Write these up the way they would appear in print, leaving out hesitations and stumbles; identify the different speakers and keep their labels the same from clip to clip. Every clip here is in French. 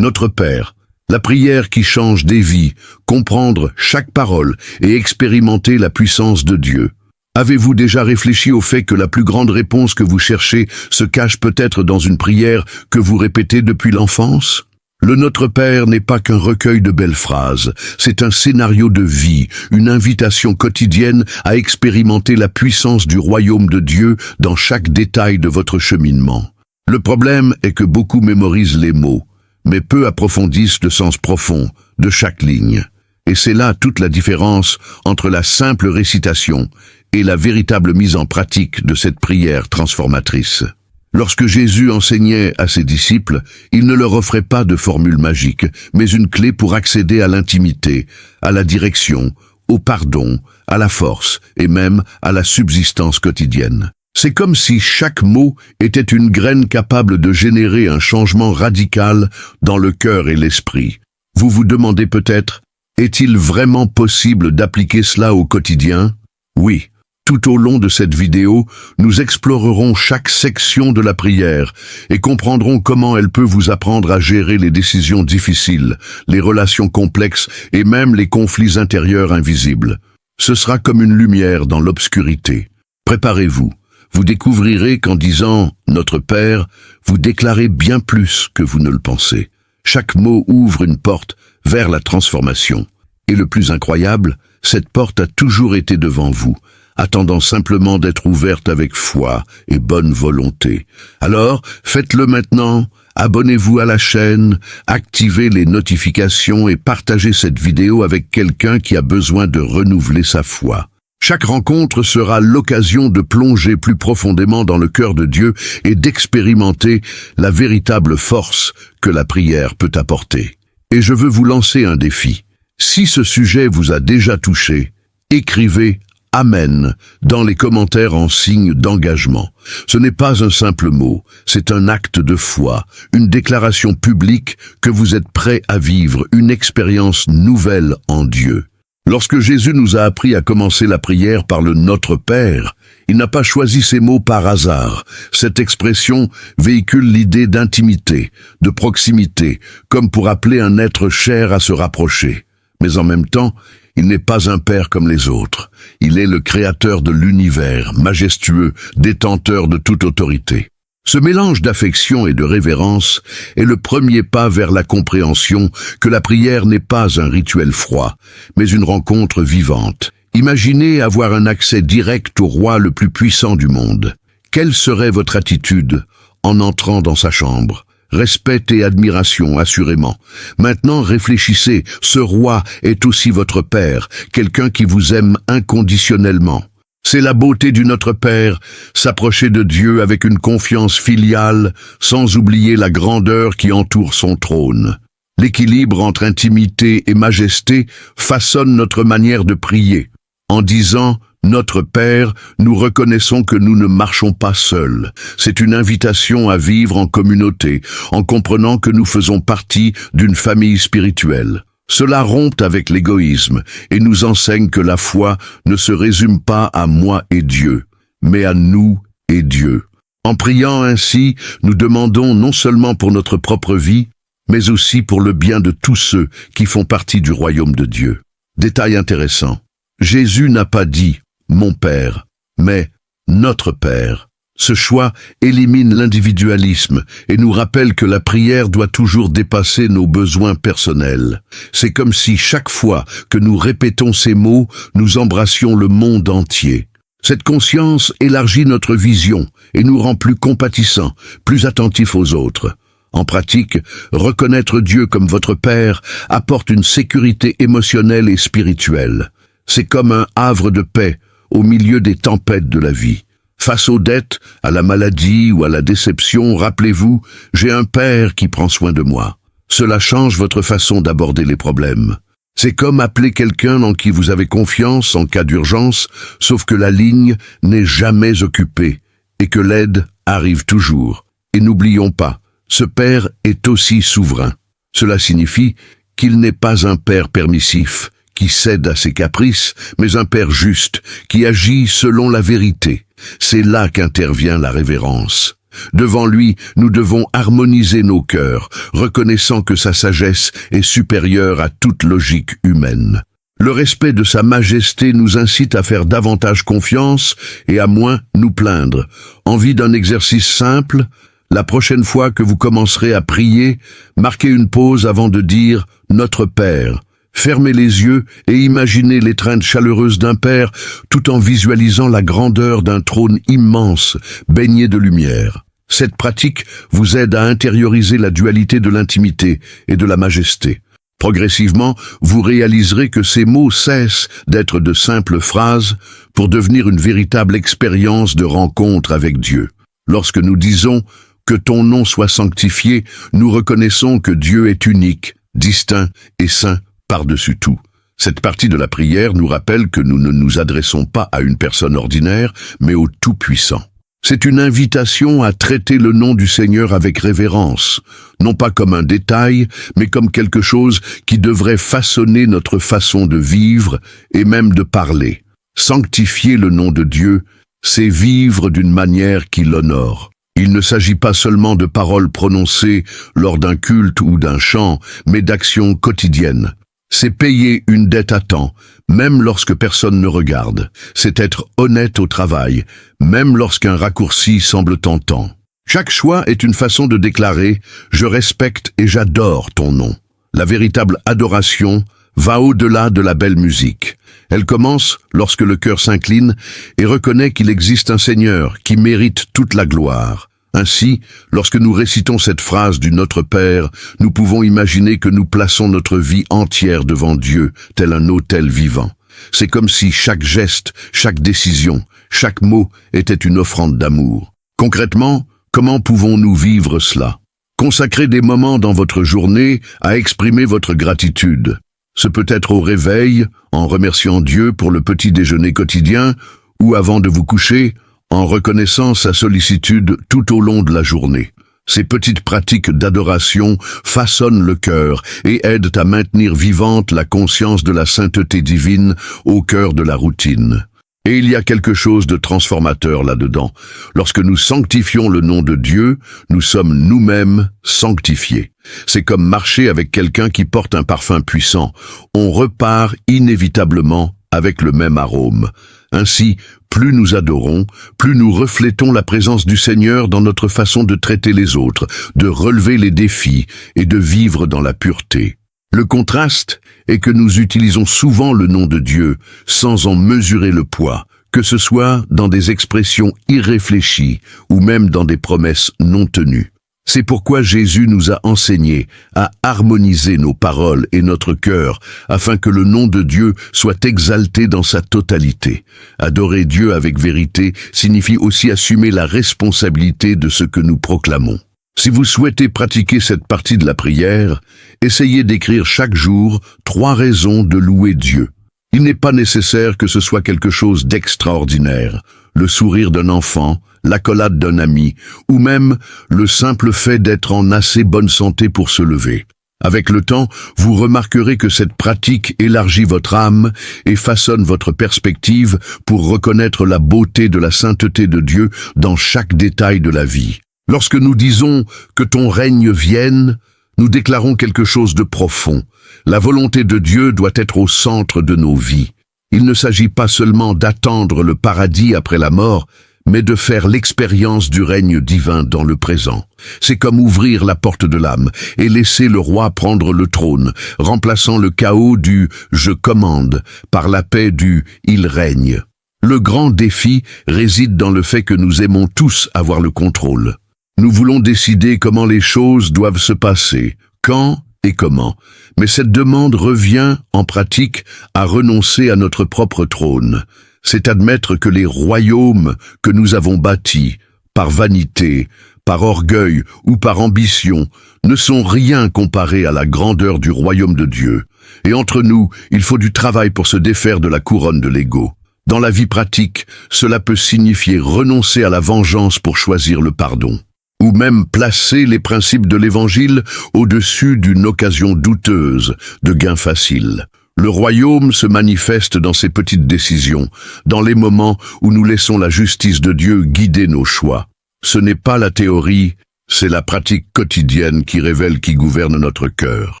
Speaker 1: Notre Père, la prière qui change des vies, comprendre chaque parole et expérimenter la puissance de Dieu. Avez-vous déjà réfléchi au fait que la plus grande réponse que vous cherchez se cache peut-être dans une prière que vous répétez depuis l'enfance? Le Notre Père n'est pas qu'un recueil de belles phrases, c'est un scénario de vie, une invitation quotidienne à expérimenter la puissance du royaume de Dieu dans chaque détail de votre cheminement. Le problème est que beaucoup mémorisent les mots, mais peu approfondissent le sens profond de chaque ligne. Et c'est là toute la différence entre la simple récitation et la véritable mise en pratique de cette prière transformatrice. Lorsque Jésus enseignait à ses disciples, il ne leur offrait pas de formule magique, mais une clé pour accéder à l'intimité, à la direction, au pardon, à la force et même à la subsistance quotidienne. C'est comme si chaque mot était une graine capable de générer un changement radical dans le cœur et l'esprit. Vous vous demandez peut-être, est-il vraiment possible d'appliquer cela au quotidien? Oui. Tout au long de cette vidéo, nous explorerons chaque section de la prière et comprendrons comment elle peut vous apprendre à gérer les décisions difficiles, les relations complexes et même les conflits intérieurs invisibles. Ce sera comme une lumière dans l'obscurité. Préparez-vous. Vous découvrirez qu'en disant « Notre Père », vous déclarez bien plus que vous ne le pensez. Chaque mot ouvre une porte vers la transformation. Et le plus incroyable, cette porte a toujours été devant vous, attendant simplement d'être ouverte avec foi et bonne volonté. Alors, faites-le maintenant, abonnez-vous à la chaîne, activez les notifications et partagez cette vidéo avec quelqu'un qui a besoin de renouveler sa foi. Chaque rencontre sera l'occasion de plonger plus profondément dans le cœur de Dieu et d'expérimenter la véritable force que la prière peut apporter. Et je veux vous lancer un défi. Si ce sujet vous a déjà touché, écrivez « Amen » dans les commentaires en signe d'engagement. Ce n'est pas un simple mot, c'est un acte de foi, une déclaration publique que vous êtes prêt à vivre, une expérience nouvelle en Dieu. Lorsque Jésus nous a appris à commencer la prière par le Notre Père, il n'a pas choisi ces mots par hasard. Cette expression véhicule l'idée d'intimité, de proximité, comme pour appeler un être cher à se rapprocher. Mais en même temps, il n'est pas un père comme les autres. Il est le créateur de l'univers, majestueux, détenteur de toute autorité. Ce mélange d'affection et de révérence est le premier pas vers la compréhension que la prière n'est pas un rituel froid, mais une rencontre vivante. Imaginez avoir un accès direct au roi le plus puissant du monde. Quelle serait votre attitude en entrant dans sa chambre? Respect et admiration, assurément. Maintenant, réfléchissez, ce roi est aussi votre Père, quelqu'un qui vous aime inconditionnellement. C'est la beauté du Notre Père, s'approcher de Dieu avec une confiance filiale, sans oublier la grandeur qui entoure son trône. L'équilibre entre intimité et majesté façonne notre manière de prier. En disant « Notre Père », nous reconnaissons que nous ne marchons pas seuls. C'est une invitation à vivre en communauté, en comprenant que nous faisons partie d'une famille spirituelle. Cela rompt avec l'égoïsme et nous enseigne que la foi ne se résume pas à moi et Dieu, mais à nous et Dieu. En priant ainsi, nous demandons non seulement pour notre propre vie, mais aussi pour le bien de tous ceux qui font partie du royaume de Dieu. Détail intéressant. Jésus n'a pas dit « mon Père », mais « notre Père ». Ce choix élimine l'individualisme et nous rappelle que la prière doit toujours dépasser nos besoins personnels. C'est comme si chaque fois que nous répétons ces mots, nous embrassions le monde entier. Cette conscience élargit notre vision et nous rend plus compatissants, plus attentifs aux autres. En pratique, reconnaître Dieu comme votre Père apporte une sécurité émotionnelle et spirituelle. C'est comme un havre de paix au milieu des tempêtes de la vie. Face aux dettes, à la maladie ou à la déception, rappelez-vous, j'ai un Père qui prend soin de moi. Cela change votre façon d'aborder les problèmes. C'est comme appeler quelqu'un en qui vous avez confiance en cas d'urgence, sauf que la ligne n'est jamais occupée et que l'aide arrive toujours. Et n'oublions pas, ce Père est aussi souverain. Cela signifie qu'il n'est pas un Père permissif, qui cède à ses caprices, mais un Père juste, qui agit selon la vérité. C'est là qu'intervient la révérence. Devant lui, nous devons harmoniser nos cœurs, reconnaissant que sa sagesse est supérieure à toute logique humaine. Le respect de sa majesté nous incite à faire davantage confiance et à moins nous plaindre. Envie d'un exercice simple? La prochaine fois que vous commencerez à prier, marquez une pause avant de dire « Notre Père ». Fermez les yeux et imaginez l'étreinte chaleureuse d'un Père tout en visualisant la grandeur d'un trône immense, baigné de lumière. Cette pratique vous aide à intérioriser la dualité de l'intimité et de la majesté. Progressivement, vous réaliserez que ces mots cessent d'être de simples phrases pour devenir une véritable expérience de rencontre avec Dieu. Lorsque nous disons « Que ton nom soit sanctifié », nous reconnaissons que Dieu est unique, distinct et saint par-dessus tout. Cette partie de la prière nous rappelle que nous ne nous adressons pas à une personne ordinaire, mais au Tout-Puissant. C'est une invitation à traiter le nom du Seigneur avec révérence, non pas comme un détail, mais comme quelque chose qui devrait façonner notre façon de vivre et même de parler. Sanctifier le nom de Dieu, c'est vivre d'une manière qui l'honore. Il ne s'agit pas seulement de paroles prononcées lors d'un culte ou d'un chant, mais d'actions quotidiennes. C'est payer une dette à temps, même lorsque personne ne regarde. C'est être honnête au travail, même lorsqu'un raccourci semble tentant. Chaque choix est une façon de déclarer « Je respecte et j'adore ton nom ». La véritable adoration va au-delà de la belle musique. Elle commence lorsque le cœur s'incline et reconnaît qu'il existe un Seigneur qui mérite toute la gloire. Ainsi, lorsque nous récitons cette phrase du Notre Père, nous pouvons imaginer que nous plaçons notre vie entière devant Dieu, tel un autel vivant. C'est comme si chaque geste, chaque décision, chaque mot était une offrande d'amour. Concrètement, comment pouvons-nous vivre cela? Consacrez des moments dans votre journée à exprimer votre gratitude. Ce peut être au réveil, en remerciant Dieu pour le petit déjeuner quotidien, ou avant de vous coucher, en reconnaissant sa sollicitude tout au long de la journée. Ces petites pratiques d'adoration façonnent le cœur et aident à maintenir vivante la conscience de la sainteté divine au cœur de la routine. Et il y a quelque chose de transformateur là-dedans. Lorsque nous sanctifions le nom de Dieu, nous sommes nous-mêmes sanctifiés. C'est comme marcher avec quelqu'un qui porte un parfum puissant. On repart inévitablement avec le même arôme. Ainsi, plus nous adorons, plus nous reflétons la présence du Seigneur dans notre façon de traiter les autres, de relever les défis et de vivre dans la pureté. Le contraste est que nous utilisons souvent le nom de Dieu sans en mesurer le poids, que ce soit dans des expressions irréfléchies ou même dans des promesses non tenues. C'est pourquoi Jésus nous a enseigné à harmoniser nos paroles et notre cœur afin que le nom de Dieu soit exalté dans sa totalité. Adorer Dieu avec vérité signifie aussi assumer la responsabilité de ce que nous proclamons. Si vous souhaitez pratiquer cette partie de la prière, essayez d'écrire chaque jour 3 raisons de louer Dieu. Il n'est pas nécessaire que ce soit quelque chose d'extraordinaire. Le sourire d'un enfant, l'accolade d'un ami, ou même le simple fait d'être en assez bonne santé pour se lever. Avec le temps, vous remarquerez que cette pratique élargit votre âme et façonne votre perspective pour reconnaître la beauté de la sainteté de Dieu dans chaque détail de la vie. Lorsque nous disons « que ton règne vienne », nous déclarons quelque chose de profond. La volonté de Dieu doit être au centre de nos vies. Il ne s'agit pas seulement d'attendre le paradis après la mort, mais de faire l'expérience du règne divin dans le présent. C'est comme ouvrir la porte de l'âme et laisser le roi prendre le trône, remplaçant le chaos du « je commande » par la paix du « il règne ». Le grand défi réside dans le fait que nous aimons tous avoir le contrôle. Nous voulons décider comment les choses doivent se passer, quand et comment. Mais cette demande revient, en pratique, à renoncer à notre propre trône. C'est admettre que les royaumes que nous avons bâtis, par vanité, par orgueil ou par ambition, ne sont rien comparés à la grandeur du royaume de Dieu. Et entre nous, il faut du travail pour se défaire de la couronne de l'ego. Dans la vie pratique, cela peut signifier renoncer à la vengeance pour choisir le pardon, ou même placer les principes de l'Évangile au-dessus d'une occasion douteuse de gain facile. Le royaume se manifeste dans ces petites décisions, dans les moments où nous laissons la justice de Dieu guider nos choix. Ce n'est pas la théorie, c'est la pratique quotidienne qui révèle qui gouverne notre cœur.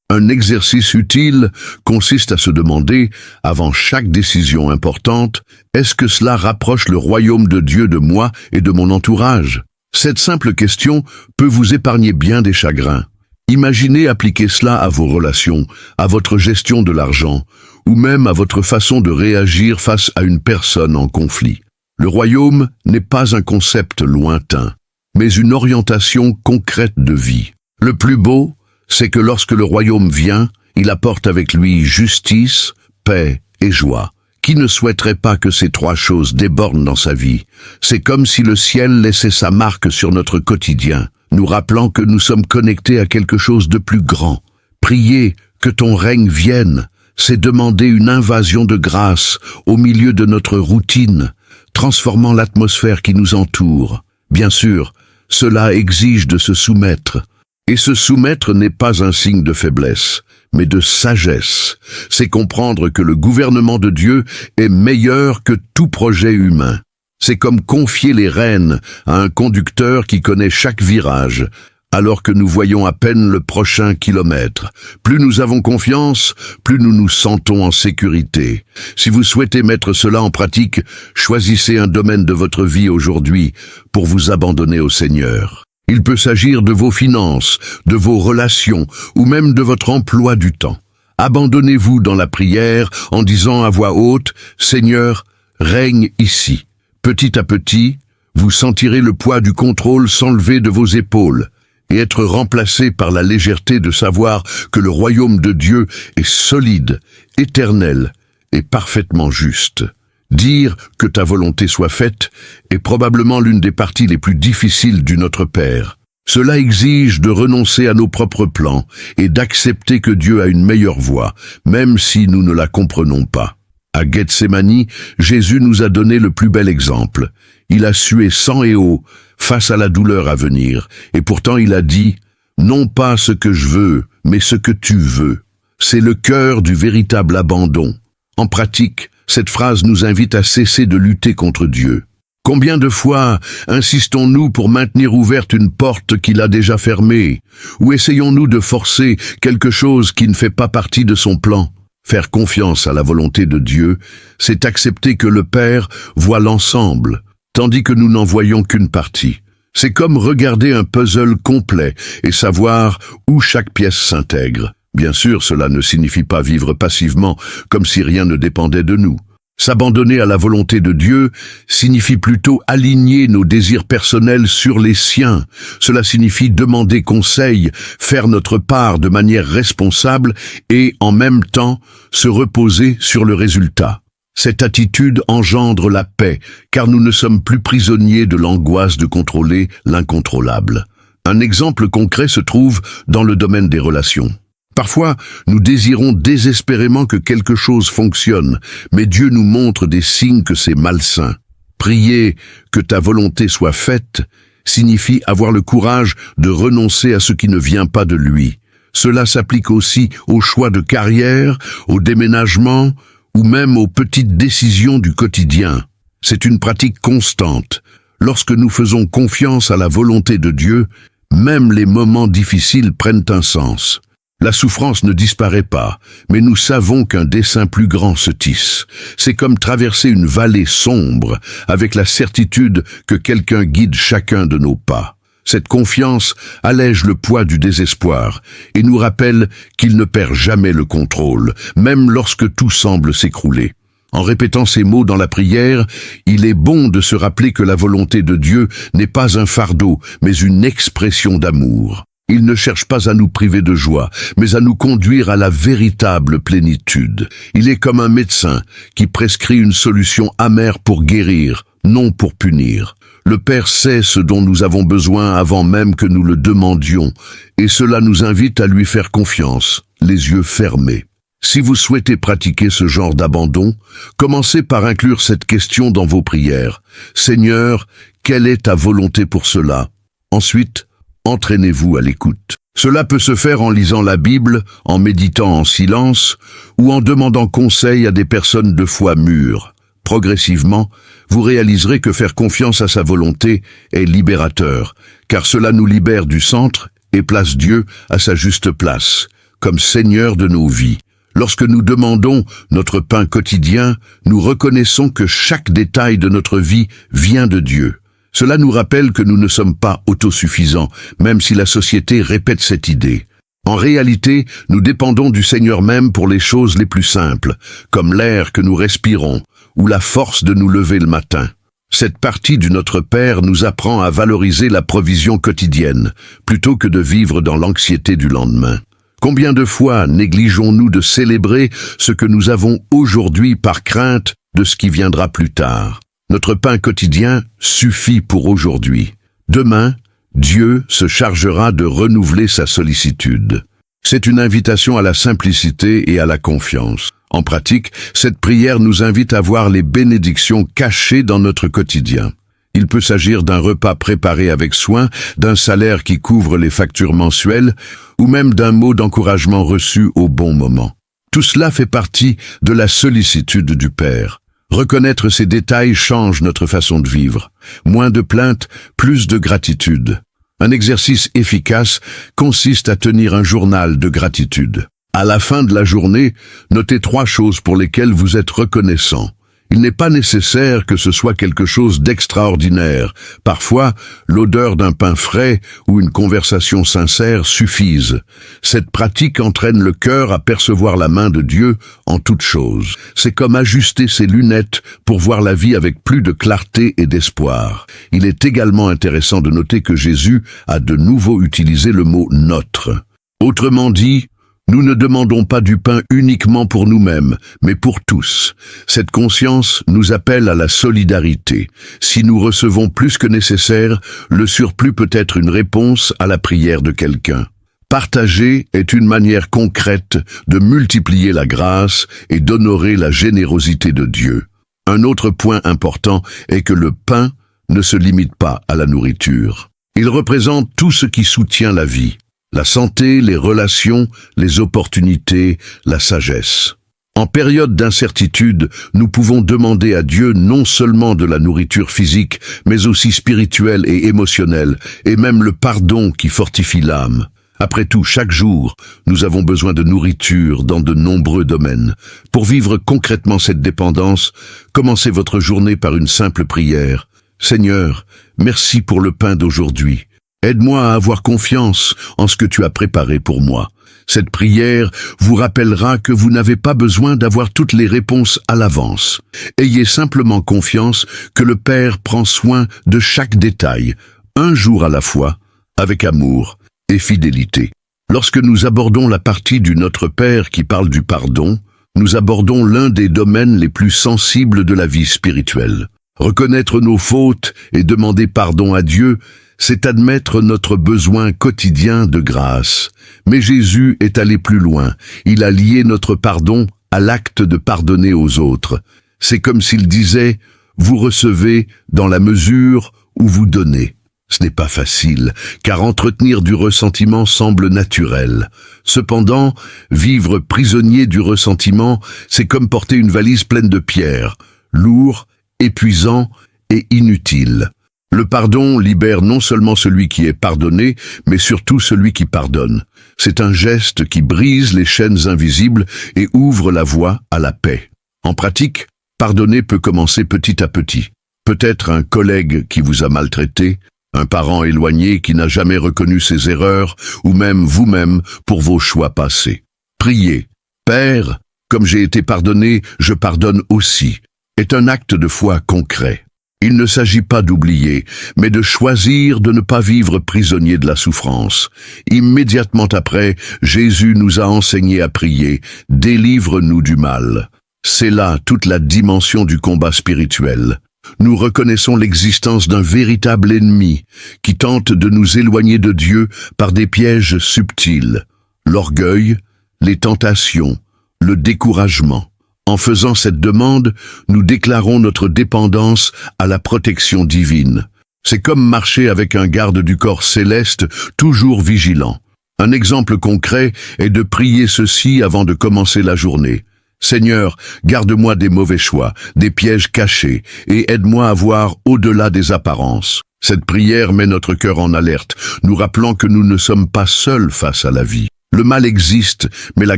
Speaker 1: Un exercice utile consiste à se demander, avant chaque décision importante, est-ce que cela rapproche le royaume de Dieu de moi et de mon entourage? Cette simple question peut vous épargner bien des chagrins. Imaginez appliquer cela à vos relations, à votre gestion de l'argent, ou même à votre façon de réagir face à une personne en conflit. Le royaume n'est pas un concept lointain, mais une orientation concrète de vie. Le plus beau, c'est que lorsque le royaume vient, il apporte avec lui justice, paix et joie. Qui ne souhaiterait pas que ces trois choses débordent dans sa vie? C'est comme si le ciel laissait sa marque sur notre quotidien, nous rappelant que nous sommes connectés à quelque chose de plus grand. Prier que ton règne vienne, c'est demander une invasion de grâce au milieu de notre routine, transformant l'atmosphère qui nous entoure. Bien sûr, cela exige de se soumettre. Et se soumettre n'est pas un signe de faiblesse, mais de sagesse. C'est comprendre que le gouvernement de Dieu est meilleur que tout projet humain. C'est comme confier les rênes à un conducteur qui connaît chaque virage, alors que nous voyons à peine le prochain kilomètre. Plus nous avons confiance, plus nous nous sentons en sécurité. Si vous souhaitez mettre cela en pratique, choisissez un domaine de votre vie aujourd'hui pour vous abandonner au Seigneur. Il peut s'agir de vos finances, de vos relations ou même de votre emploi du temps. Abandonnez-vous dans la prière en disant à voix haute « Seigneur, règne ici ». Petit à petit, vous sentirez le poids du contrôle s'enlever de vos épaules et être remplacé par la légèreté de savoir que le royaume de Dieu est solide, éternel et parfaitement juste. Dire que ta volonté soit faite est probablement l'une des parties les plus difficiles du Notre Père. Cela exige de renoncer à nos propres plans et d'accepter que Dieu a une meilleure voie, même si nous ne la comprenons pas. À Gethsémani, Jésus nous a donné le plus bel exemple. Il a sué sang et eau face à la douleur à venir, et pourtant il a dit « Non pas ce que je veux, mais ce que tu veux ». C'est le cœur du véritable abandon. En pratique, cette phrase nous invite à cesser de lutter contre Dieu. Combien de fois insistons-nous pour maintenir ouverte une porte qu'il a déjà fermée? Ou essayons-nous de forcer quelque chose qui ne fait pas partie de son plan? Faire confiance à la volonté de Dieu, c'est accepter que le Père voit l'ensemble, tandis que nous n'en voyons qu'une partie. C'est comme regarder un puzzle complet et savoir où chaque pièce s'intègre. Bien sûr, cela ne signifie pas vivre passivement, comme si rien ne dépendait de nous. S'abandonner à la volonté de Dieu signifie plutôt aligner nos désirs personnels sur les siens. Cela signifie demander conseil, faire notre part de manière responsable et, en même temps, se reposer sur le résultat. Cette attitude engendre la paix, car nous ne sommes plus prisonniers de l'angoisse de contrôler l'incontrôlable. Un exemple concret se trouve dans le domaine des relations. Parfois, nous désirons désespérément que quelque chose fonctionne, mais Dieu nous montre des signes que c'est malsain. Prier que ta volonté soit faite signifie avoir le courage de renoncer à ce qui ne vient pas de lui. Cela s'applique aussi aux choix de carrière, au déménagement ou même aux petites décisions du quotidien. C'est une pratique constante. Lorsque nous faisons confiance à la volonté de Dieu, même les moments difficiles prennent un sens. La souffrance ne disparaît pas, mais nous savons qu'un dessein plus grand se tisse. C'est comme traverser une vallée sombre, avec la certitude que quelqu'un guide chacun de nos pas. Cette confiance allège le poids du désespoir et nous rappelle qu'il ne perd jamais le contrôle, même lorsque tout semble s'écrouler. En répétant ces mots dans la prière, il est bon de se rappeler que la volonté de Dieu n'est pas un fardeau, mais une expression d'amour. Il ne cherche pas à nous priver de joie, mais à nous conduire à la véritable plénitude. Il est comme un médecin qui prescrit une solution amère pour guérir, non pour punir. Le Père sait ce dont nous avons besoin avant même que nous le demandions, et cela nous invite à lui faire confiance, les yeux fermés. Si vous souhaitez pratiquer ce genre d'abandon, commencez par inclure cette question dans vos prières. Seigneur, quelle est ta volonté pour cela? Ensuite, entraînez-vous à l'écoute. Cela peut se faire en lisant la Bible, en méditant en silence ou en demandant conseil à des personnes de foi mûres. Progressivement, vous réaliserez que faire confiance à sa volonté est libérateur, car cela nous libère du centre et place Dieu à sa juste place, comme Seigneur de nos vies. Lorsque nous demandons notre pain quotidien, nous reconnaissons que chaque détail de notre vie vient de Dieu. Cela nous rappelle que nous ne sommes pas autosuffisants, même si la société répète cette idée. En réalité, nous dépendons du Seigneur même pour les choses les plus simples, comme l'air que nous respirons, ou la force de nous lever le matin. Cette partie du Notre Père nous apprend à valoriser la provision quotidienne, plutôt que de vivre dans l'anxiété du lendemain. Combien de fois négligeons-nous de célébrer ce que nous avons aujourd'hui par crainte de ce qui viendra plus tard? Notre pain quotidien suffit pour aujourd'hui. Demain, Dieu se chargera de renouveler sa sollicitude. C'est une invitation à la simplicité et à la confiance. En pratique, cette prière nous invite à voir les bénédictions cachées dans notre quotidien. Il peut s'agir d'un repas préparé avec soin, d'un salaire qui couvre les factures mensuelles, ou même d'un mot d'encouragement reçu au bon moment. Tout cela fait partie de la sollicitude du Père. Reconnaître ces détails change notre façon de vivre. Moins de plaintes, plus de gratitude. Un exercice efficace consiste à tenir un journal de gratitude. À la fin de la journée, notez 3 choses pour lesquelles vous êtes reconnaissant. Il n'est pas nécessaire que ce soit quelque chose d'extraordinaire. Parfois, l'odeur d'un pain frais ou une conversation sincère suffisent. Cette pratique entraîne le cœur à percevoir la main de Dieu en toutes choses. C'est comme ajuster ses lunettes pour voir la vie avec plus de clarté et d'espoir. Il est également intéressant de noter que Jésus a de nouveau utilisé le mot « notre ». Autrement dit, nous ne demandons pas du pain uniquement pour nous-mêmes, mais pour tous. Cette conscience nous appelle à la solidarité. Si nous recevons plus que nécessaire, le surplus peut être une réponse à la prière de quelqu'un. Partager est une manière concrète de multiplier la grâce et d'honorer la générosité de Dieu. Un autre point important est que le pain ne se limite pas à la nourriture. Il représente tout ce qui soutient la vie. La santé, les relations, les opportunités, la sagesse. En période d'incertitude, nous pouvons demander à Dieu non seulement de la nourriture physique, mais aussi spirituelle et émotionnelle, et même le pardon qui fortifie l'âme. Après tout, chaque jour, nous avons besoin de nourriture dans de nombreux domaines. Pour vivre concrètement cette dépendance, commencez votre journée par une simple prière. Seigneur, merci pour le pain d'aujourd'hui. Aide-moi à avoir confiance en ce que tu as préparé pour moi. Cette prière vous rappellera que vous n'avez pas besoin d'avoir toutes les réponses à l'avance. Ayez simplement confiance que le Père prend soin de chaque détail, un jour à la fois, avec amour et fidélité. Lorsque nous abordons la partie du Notre Père qui parle du pardon, nous abordons l'un des domaines les plus sensibles de la vie spirituelle. Reconnaître nos fautes et demander pardon à Dieu, c'est admettre notre besoin quotidien de grâce. Mais Jésus est allé plus loin. Il a lié notre pardon à l'acte de pardonner aux autres. C'est comme s'il disait « Vous recevez dans la mesure où vous donnez ». Ce n'est pas facile, car entretenir du ressentiment semble naturel. Cependant, vivre prisonnier du ressentiment, c'est comme porter une valise pleine de pierres, lourd, épuisant et inutile. Le pardon libère non seulement celui qui est pardonné, mais surtout celui qui pardonne. C'est un geste qui brise les chaînes invisibles et ouvre la voie à la paix. En pratique, pardonner peut commencer petit à petit. Peut-être un collègue qui vous a maltraité, un parent éloigné qui n'a jamais reconnu ses erreurs, ou même vous-même pour vos choix passés. Priez. Père, comme j'ai été pardonné, je pardonne aussi, est un acte de foi concret. Il ne s'agit pas d'oublier, mais de choisir de ne pas vivre prisonnier de la souffrance. Immédiatement après, Jésus nous a enseigné à prier « Délivre-nous du mal ». C'est là toute la dimension du combat spirituel. Nous reconnaissons l'existence d'un véritable ennemi qui tente de nous éloigner de Dieu par des pièges subtils, l'orgueil, les tentations, le découragement. En faisant cette demande, nous déclarons notre dépendance à la protection divine. C'est comme marcher avec un garde du corps céleste, toujours vigilant. Un exemple concret est de prier ceci avant de commencer la journée. Seigneur, garde-moi des mauvais choix, des pièges cachés, et aide-moi à voir au-delà des apparences. Cette prière met notre cœur en alerte, nous rappelant que nous ne sommes pas seuls face à la vie. Le mal existe, mais la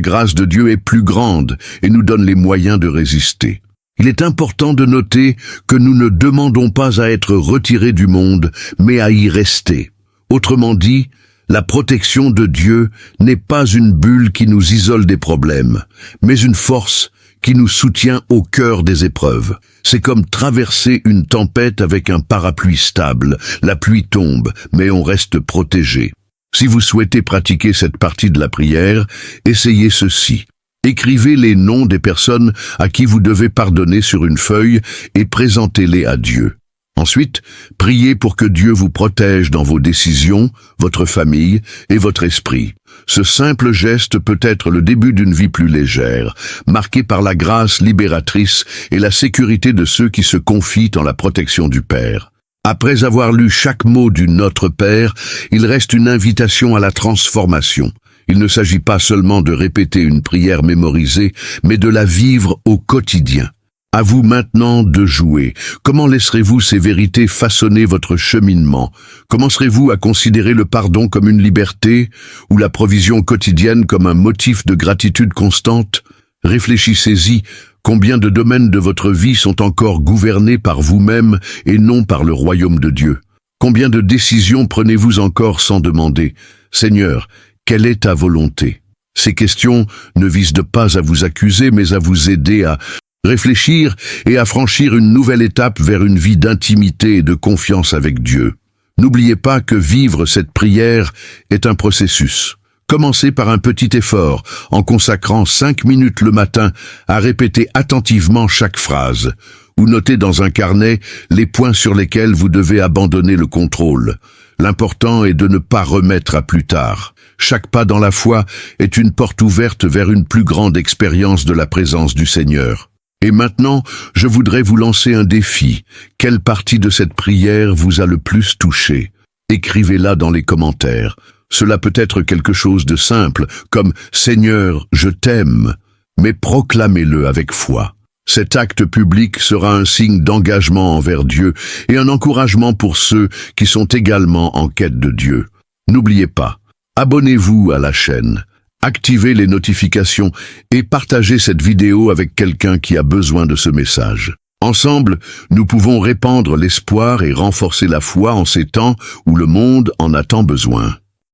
Speaker 1: grâce de Dieu est plus grande et nous donne les moyens de résister. Il est important de noter que nous ne demandons pas à être retirés du monde, mais à y rester. Autrement dit, la protection de Dieu n'est pas une bulle qui nous isole des problèmes, mais une force qui nous soutient au cœur des épreuves. C'est comme traverser une tempête avec un parapluie stable. La pluie tombe, mais on reste protégé. Si vous souhaitez pratiquer cette partie de la prière, essayez ceci. Écrivez les noms des personnes à qui vous devez pardonner sur une feuille et présentez-les à Dieu. Ensuite, priez pour que Dieu vous protège dans vos décisions, votre famille et votre esprit. Ce simple geste peut être le début d'une vie plus légère, marquée par la grâce libératrice et la sécurité de ceux qui se confient en la protection du Père. Après avoir lu chaque mot du Notre Père, il reste une invitation à la transformation. Il ne s'agit pas seulement de répéter une prière mémorisée, mais de la vivre au quotidien. À vous maintenant de jouer. Comment laisserez-vous ces vérités façonner votre cheminement? Commencerez-vous à considérer le pardon comme une liberté ou la provision quotidienne comme un motif de gratitude constante? Réfléchissez-y. Combien de domaines de votre vie sont encore gouvernés par vous-même et non par le royaume de Dieu? Combien de décisions prenez-vous encore sans demander « Seigneur, quelle est ta volonté ?» Ces questions ne visent pas à vous accuser, mais à vous aider à réfléchir et à franchir une nouvelle étape vers une vie d'intimité et de confiance avec Dieu. N'oubliez pas que vivre cette prière est un processus. Commencez par un petit effort, en consacrant 5 minutes le matin à répéter attentivement chaque phrase, ou notez dans un carnet les points sur lesquels vous devez abandonner le contrôle. L'important est de ne pas remettre à plus tard. Chaque pas dans la foi est une porte ouverte vers une plus grande expérience de la présence du Seigneur. Et maintenant, je voudrais vous lancer un défi. Quelle partie de cette prière vous a le plus touché? Écrivez-la dans les commentaires. Cela peut être quelque chose de simple, comme « Seigneur, je t'aime », mais proclamez-le avec foi. Cet acte public sera un signe d'engagement envers Dieu et un encouragement pour ceux qui sont également en quête de Dieu. N'oubliez pas, abonnez-vous à la chaîne. Activez les notifications et partagez cette vidéo avec quelqu'un qui a besoin de ce message. Ensemble, nous pouvons répandre l'espoir et renforcer la foi en ces temps où le monde en a tant besoin.